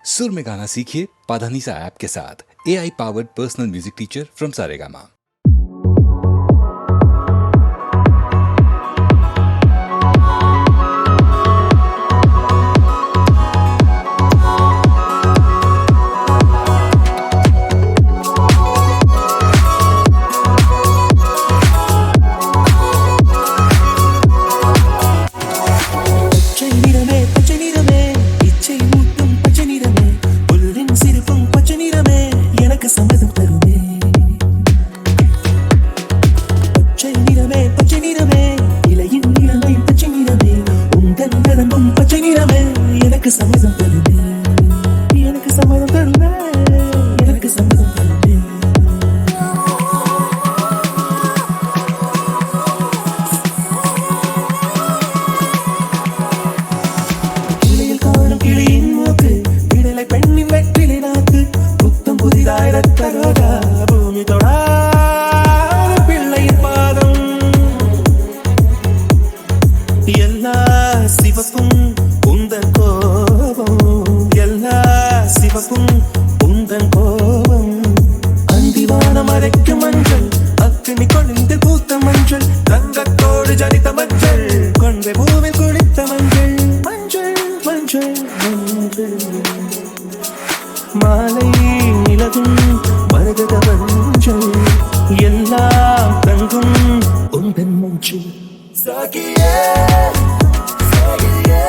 सुर में गाना सीखिए पाधानीसा ऐप के साथ। AI powered personal music teacher from Saregama. மாலை நிலவும் மரகத மஞ்சள் எல்லாம் தங்கும் உந்தன் மூச்சு சாகியே சாகியே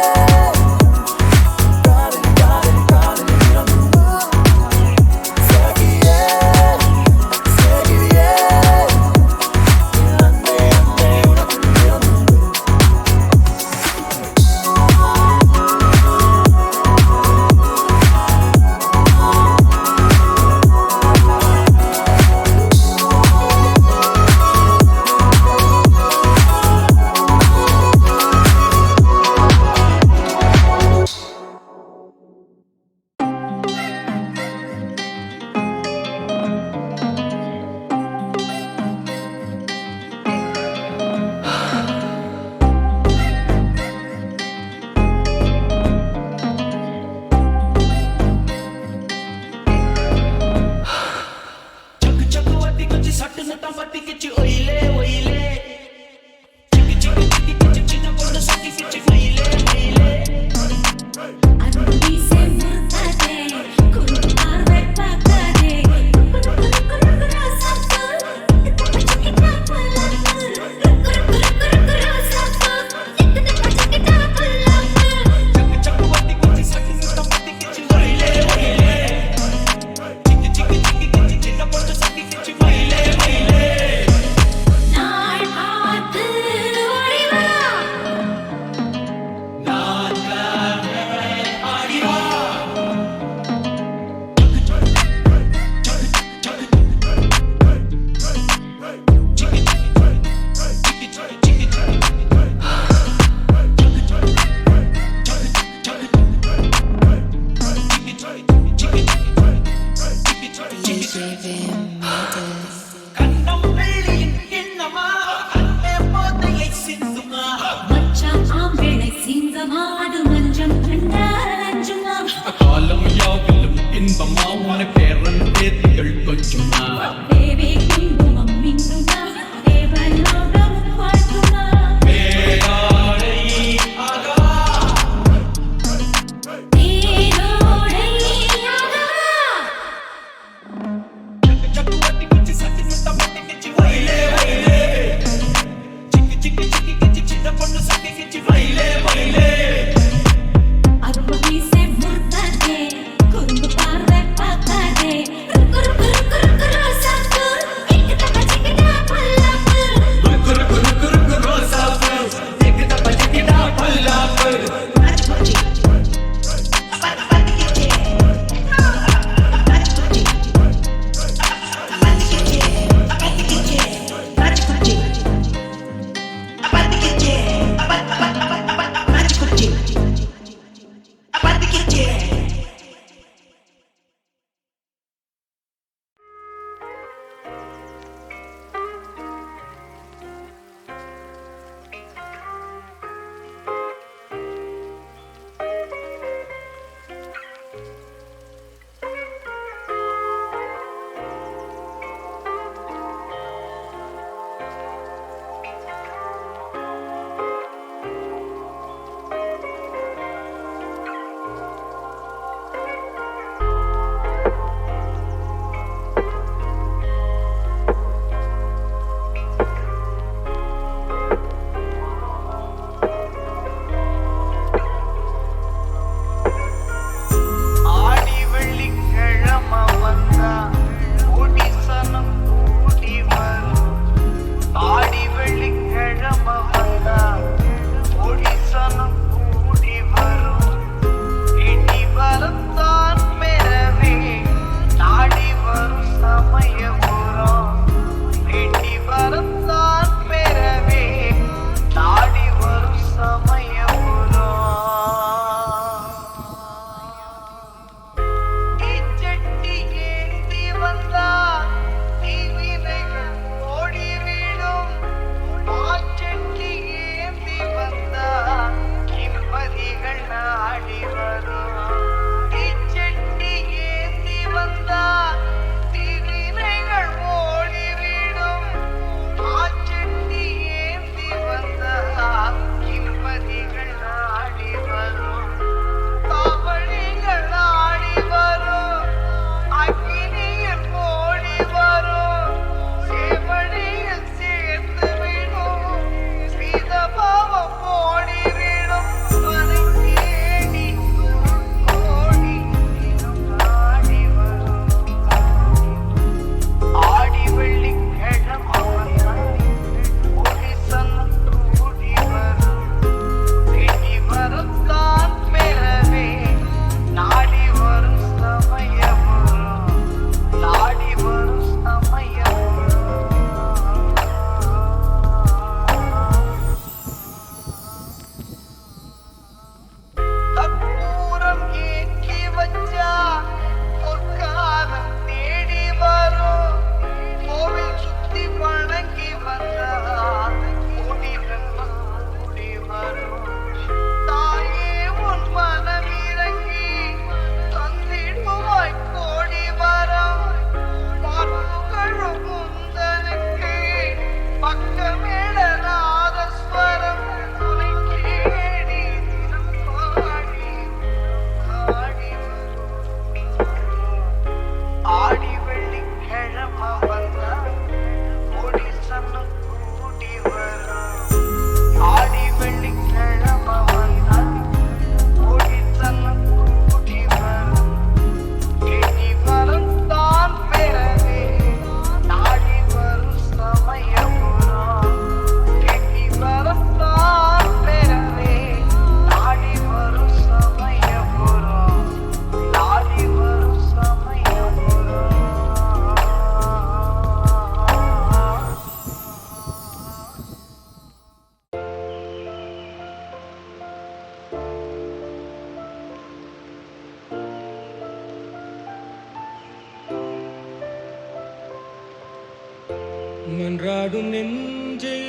மன்றாடும் நெஞ்சை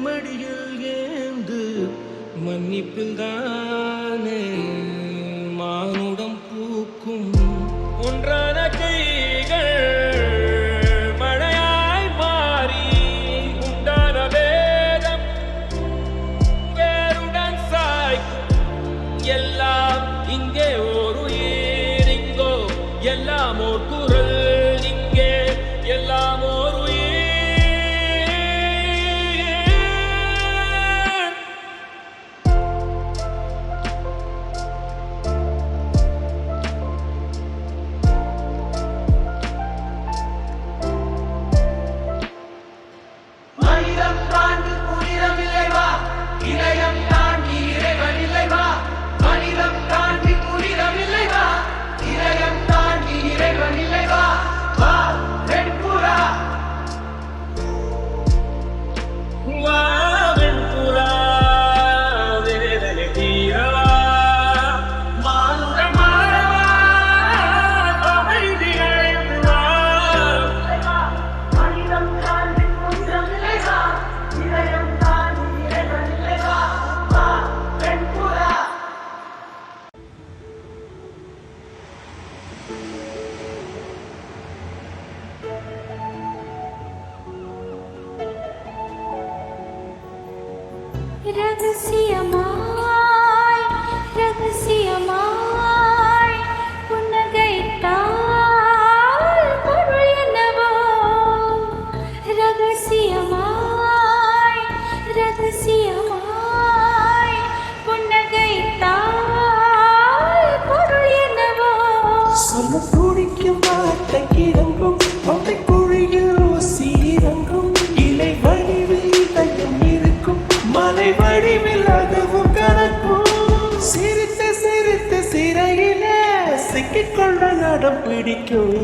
மடியில் ஏந்து மன்னிப்பில் தானே மானுடம் பூக்கும் ஒன்றான கைகள் மழையாய் மாறி உண்டான வேதம் வேருடன் சாய்க்கும் எல்லாம் இங்கே ஒரு ஈரிங்கோ எல்லாம் ஓர் குரல் இங்கே எல்லாம் ஒரு உயிர். மனிதம் தாண்டி புனிதம் இல்லை வா இதயம் தாண்டி இறைவன் இல்லை வா மனிதம் தாண்டி புனிதம் இல்லை வா இதயம் தாண்டி இறைவன் இல்லை வா வா வெண்புறா வாவெண்புறா வேதனை தீரவா மானுடம் மாறவா அமைதி அடைந்து வா. மனிதம் தாண்டி புனிதம் இல்லை வா இதயம் தாண்டி இறைவன் இல்லை வா வா வெண்புறா ரகசியமாய் ரகசியமாய் புன்னகைத்தால் பொருள் என்னவோ ரகசியமாய் ரகசியமாய் புன்னகைத்தால் பொருள் என்னவோ சொல்ல துடிக்கும் வார்த்தை இறங்கும் தொண்டை குழியில் சீரங்கும் இலை வடிவில் இதயம் இருக்கும் மலை வடிவில் அதுவும் கலக்கும் சிரித்து சிரித்து சிறையில சிக்கிக்கொள்ள நடம் பிடிக்கும்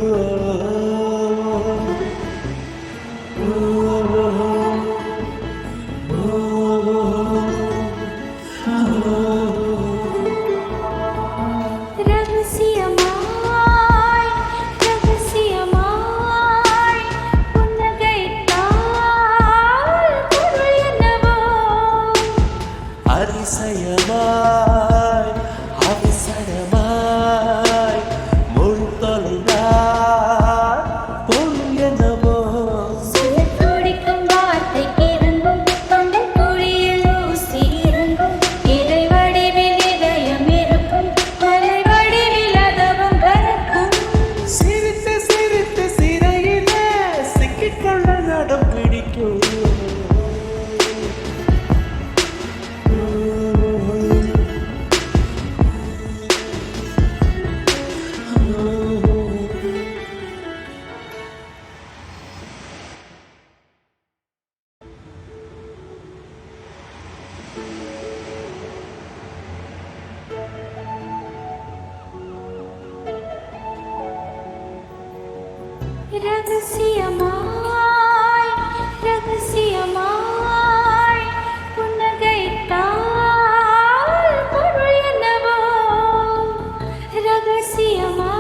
ரகசியமாய் ரகசியமாய் புன்னகைத்தால் பொருள் என்னவோ அதிசயமாய் அவசரமாய் முள் தொலைந்தார் பொருள் என்னவோ சொல்லத் துடிக்கும் வார்த்தை இறங்கும் தொண்டை குழியில் ஊசி இறங்கும் இறை வடிவில் இதயம் இருக்கும் மலை வடிவில் அதுவும் கலக்கும் சிரித்து சிரித்து சிறையில சிக்கிக்கொள்ள நடம் பிடிக்கும் ரகசியமாய் ரகசியமாய் புன்னகைத்தால் பொருள் என்னவோ ரகசியமாய்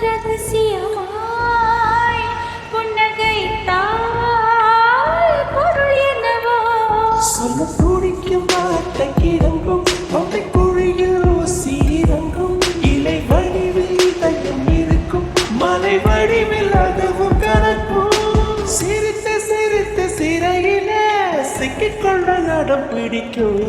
ரகசியமாய் புன்னகைத்தால் பொருள் என்னவோ சொல்ல துடிக்கும் வார்த்தை இறங்கும் தொண்டை குழியில் சீரங்கும் இலை வடிவில் இதயம் இருக்கும் மலை வடிவில் அதுவும் கலக்கும் சிரித்து சிரித்து சிறையில சிக்கிக்கொள்ள நடம் பிடிக்கும்